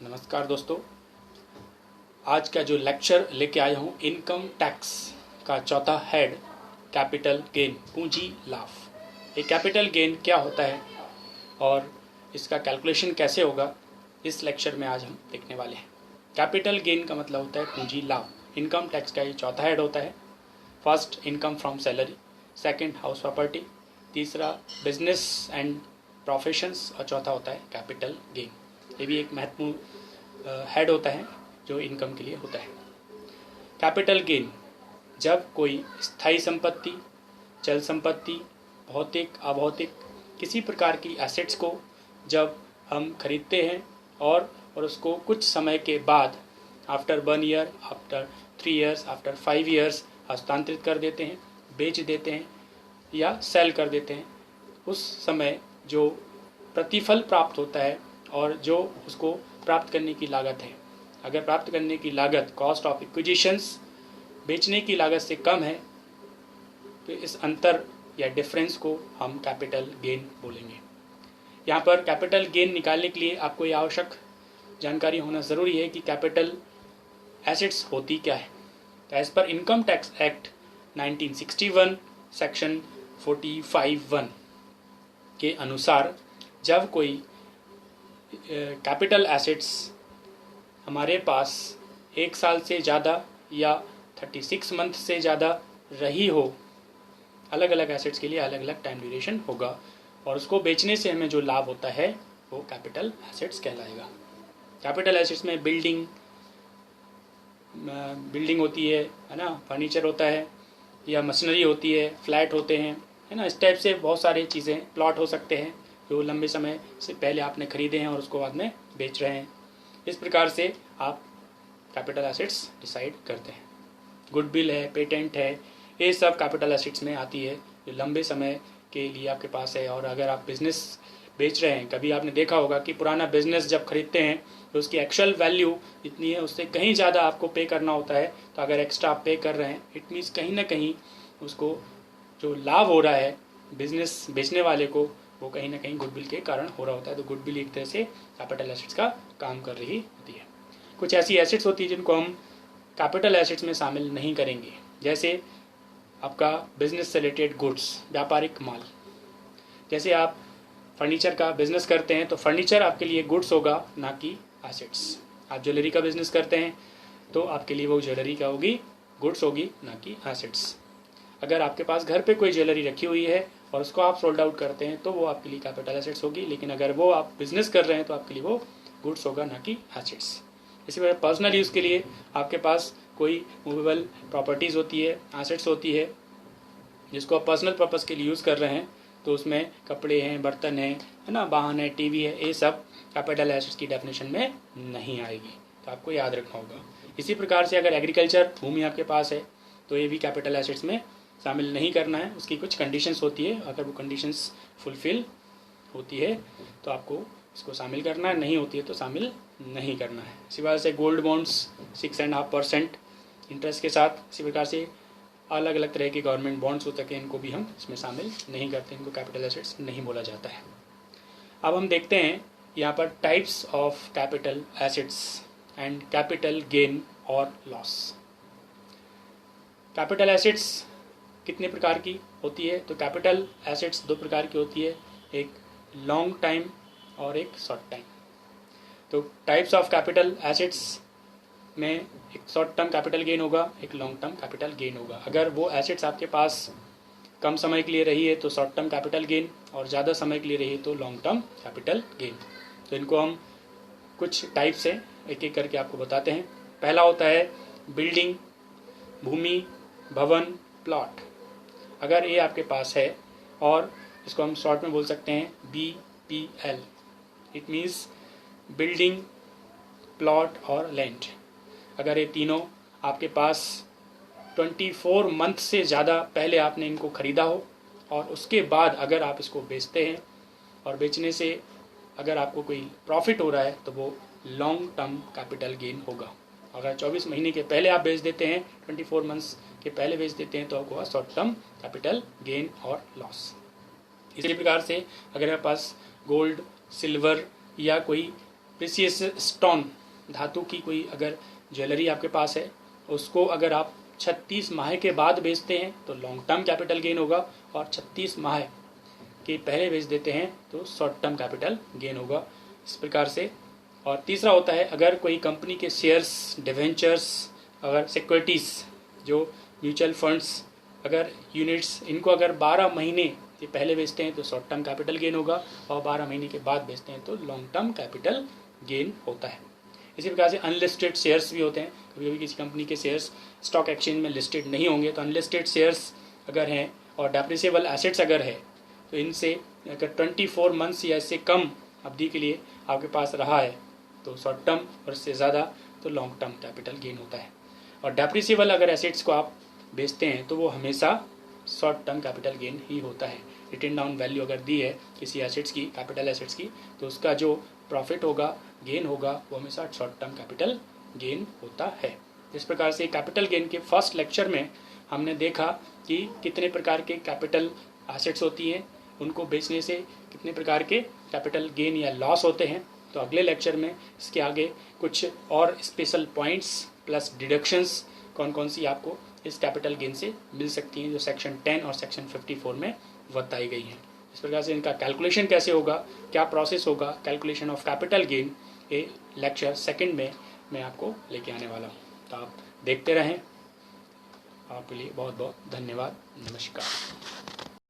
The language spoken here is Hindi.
नमस्कार दोस्तों, आज का जो लेक्चर लेके आया हूँ इनकम टैक्स का चौथा हेड कैपिटल गेन, पूंजी लाभ। ये कैपिटल गेन क्या होता है और इसका कैलकुलेशन कैसे होगा, इस लेक्चर में आज हम देखने वाले हैं। कैपिटल गेन का मतलब होता है पूंजी लाभ। इनकम टैक्स का ये चौथा हेड होता है। First income from salary, second house property, तीसरा बिजनेस एंड प्रोफेशंस और चौथा होता है कैपिटल गेन। ये भी एक महत्वपूर्ण हेड होता है जो इनकम के लिए होता है। कैपिटल गेन जब कोई स्थायी संपत्ति, चल संपत्ति, भौतिक अभौतिक किसी प्रकार की एसेट्स को जब हम खरीदते हैं और उसको कुछ समय के बाद after 1 year, after 3 years, after 5 years हस्तांतरित कर देते हैं, बेच देते हैं या सेल कर देते हैं, उस समय जो प्रतिफल प्राप्त होता है और जो उसको प्राप्त करने की लागत है, अगर प्राप्त करने की लागत कॉस्ट ऑफ एक्विजिशंस बेचने की लागत से कम है तो इस अंतर या डिफरेंस को हम कैपिटल गेन बोलेंगे। यहाँ पर कैपिटल गेन निकालने के लिए आपको ये आवश्यक जानकारी होना ज़रूरी है कि कैपिटल एसेट्स होती क्या है। तो as per income tax act 1961 section 45(1) के अनुसार जब कोई कैपिटल एसेट्स हमारे पास 1 साल से ज़्यादा या 36 मंथ से ज़्यादा रही हो, अलग अलग एसेट्स के लिए अलग अलग टाइम ड्यूरेशन होगा और उसको बेचने से हमें जो लाभ होता है वो कैपिटल एसेट्स कहलाएगा। कैपिटल एसेट्स में बिल्डिंग होती है ना, फर्नीचर होता है या मशीनरी होती है, फ्लैट होते हैं, है ना। इस टाइप से बहुत सारी चीज़ें, प्लॉट हो सकते हैं जो लंबे समय से पहले आपने खरीदे हैं और उसको बाद में बेच रहे हैं। इस प्रकार से आप कैपिटल एसेट्स डिसाइड करते हैं। गुडविल है, पेटेंट है, ये सब कैपिटल एसेट्स में आती है जो लंबे समय के लिए आपके पास है। और अगर आप बिजनेस बेच रहे हैं, कभी आपने देखा होगा कि पुराना बिजनेस जब खरीदते हैं तो उसकी एक्चुअल वैल्यू इतनी है, उससे कहीं ज़्यादा आपको पे करना होता है। तो अगर एक्स्ट्रा आप पे कर रहे हैं, इट मीन्स कहीं ना कहीं उसको जो लाभ हो रहा है बिजनेस बेचने वाले को, वो कहीं ना कहीं गुडविल के कारण हो रहा होता है। तो गुडविल एक तरह से कैपिटल एसेट्स का काम कर रही होती है। कुछ ऐसी एसेट्स होती है जिनको हम कैपिटल एसेट्स में शामिल नहीं करेंगे, जैसे आपका बिजनेस से रिलेटेड गुड्स, व्यापारिक माल। जैसे आप फर्नीचर का बिजनेस करते हैं तो फर्नीचर आपके लिए गुड्स होगा, ना कि एसेट्स। आप ज्वेलरी का बिजनेस करते हैं तो आपके लिए वो ज्वेलरी क्या होगी, गुड्स होगी, ना कि एसेट्स। अगर आपके पास घर पे कोई ज्वेलरी रखी हुई है और उसको आप सोल्ड आउट करते हैं तो वो आपके लिए कैपिटल एसेट्स होगी, लेकिन अगर वो आप बिजनेस कर रहे हैं तो आपके लिए वो गुड्स होगा, ना कि एसेट्स। इसी वजह पर्सनल यूज़ के लिए आपके पास कोई मूवेबल प्रॉपर्टीज़ होती है, एसेट्स होती है, जिसको आप पर्सनल पर्पज़ के लिए यूज़ कर रहे हैं, तो उसमें कपड़े हैं, बर्तन है ना, वाहन है, टीवी है, ये सब कैपिटल एसेट्स की डेफिनेशन में नहीं आएगी। तो आपको याद रखना होगा। इसी प्रकार से अगर एग्रीकल्चर भूमि आपके पास है तो ये भी कैपिटल एसेट्स में शामिल नहीं करना है। उसकी कुछ कंडीशंस होती है, अगर वो कंडीशंस फुलफिल होती है तो आपको इसको शामिल करना है, नहीं होती है तो शामिल नहीं करना है। इसी प्रकार से गोल्ड बॉन्ड्स 6.5% इंटरेस्ट के साथ, इसी प्रकार से अलग अलग तरह के गवर्नमेंट बॉन्ड्स होते हैं, इनको भी हम इसमें शामिल नहीं करते, इनको कैपिटल एसेट्स नहीं बोला जाता है। अब हम देखते हैं यहाँ पर types of capital assets and capital gain और लॉस। कैपिटल एसेट्स कितने प्रकार की होती है? तो कैपिटल एसेट्स 2 प्रकार की होती है, एक लॉन्ग टाइम और एक शॉर्ट टाइम। तो टाइप्स ऑफ कैपिटल एसेट्स में एक शॉर्ट टर्म कैपिटल गेन होगा, एक लॉन्ग टर्म कैपिटल गेन होगा। अगर वो एसेट्स आपके पास कम समय के लिए रही है तो शॉर्ट टर्म कैपिटल गेन, और ज़्यादा समय के लिए रही है तो लॉन्ग टर्म कैपिटल गेन। तो इनको हम कुछ टाइप से एक एक करके आपको बताते हैं। पहला होता है बिल्डिंग, भूमि, भवन, प्लॉट। अगर ये आपके पास है और इसको हम शॉर्ट में बोल सकते हैं BPL, it means building, plot और लैंड। अगर ये तीनों आपके पास 24 मंथ से ज़्यादा पहले आपने इनको ख़रीदा हो और उसके बाद अगर आप इसको बेचते हैं और बेचने से अगर आपको कोई प्रॉफिट हो रहा है तो वो लॉन्ग टर्म कैपिटल गेन होगा। अगर 24 महीने के पहले आप बेच देते हैं, 24 मंथ्स के पहले बेच देते हैं, तो आपको होगा शॉर्ट टर्म कैपिटल गेन और लॉस। इसी प्रकार से अगर आपके पास गोल्ड, सिल्वर या कोई प्रीसियस स्टोन, धातु की कोई अगर ज्वेलरी आपके पास है, उसको अगर आप 36 माह के बाद बेचते हैं तो लॉन्ग टर्म कैपिटल गेन होगा, और 36 माह के पहले बेच देते हैं तो शॉर्ट टर्म कैपिटल गेन होगा, इस प्रकार से। और तीसरा होता है, अगर कोई कंपनी के शेयर्स, डिवेंचर्स, अगर सिक्योरिटीज़, जो म्यूचुअल फंड्स, अगर यूनिट्स, इनको अगर 12 महीने के पहले बेचते हैं तो शॉर्ट टर्म कैपिटल गेन होगा, और 12 महीने के बाद बेचते हैं तो लॉन्ग टर्म कैपिटल गेन होता है। इसी प्रकार से अनलिस्टेड शेयर्स भी होते हैं। कभी कभी किसी कंपनी के शेयर्स स्टॉक एक्सचेंज में लिस्टेड नहीं होंगे, तो अनलिस्टेड शेयर्स अगर हैं और डेप्रिसिएबल एसेट्स अगर है, तो इनसे अगर 24 मंथ्स या इससे कम अवधि के लिए आपके पास रहा है तो शॉर्ट टर्म, और इससे ज़्यादा तो लॉन्ग टर्म कैपिटल गेन होता है। और डेप्रिसिएबल अगर एसेट्स को आप बेचते हैं तो वो हमेशा शॉर्ट टर्म कैपिटल गेन ही होता है। रिटन डाउन वैल्यू अगर दी है किसी एसेट्स की, कैपिटल एसेट्स की, तो उसका जो प्रॉफिट होगा, गेन होगा, वो हमेशा शॉर्ट टर्म कैपिटल गेन होता है। इस प्रकार से कैपिटल गेन के फर्स्ट लेक्चर में हमने देखा कि कितने प्रकार के कैपिटल एसेट्स होती हैं, उनको बेचने से कितने प्रकार के कैपिटल गेन या लॉस होते हैं। तो अगले लेक्चर में इसके आगे कुछ और स्पेशल पॉइंट्स प्लस डिडक्शंस कौन कौन सी आपको इस कैपिटल गेन से मिल सकती हैं, जो सेक्शन 10 और सेक्शन 54 में बताई गई हैं। इस प्रकार से इनका कैलकुलेशन कैसे होगा, क्या प्रोसेस होगा कैलकुलेशन ऑफ कैपिटल गेन, ये लेक्चर सेकंड में मैं आपको लेके आने वाला हूँ। तो आप देखते रहें। आपके लिए बहुत बहुत धन्यवाद। नमस्कार।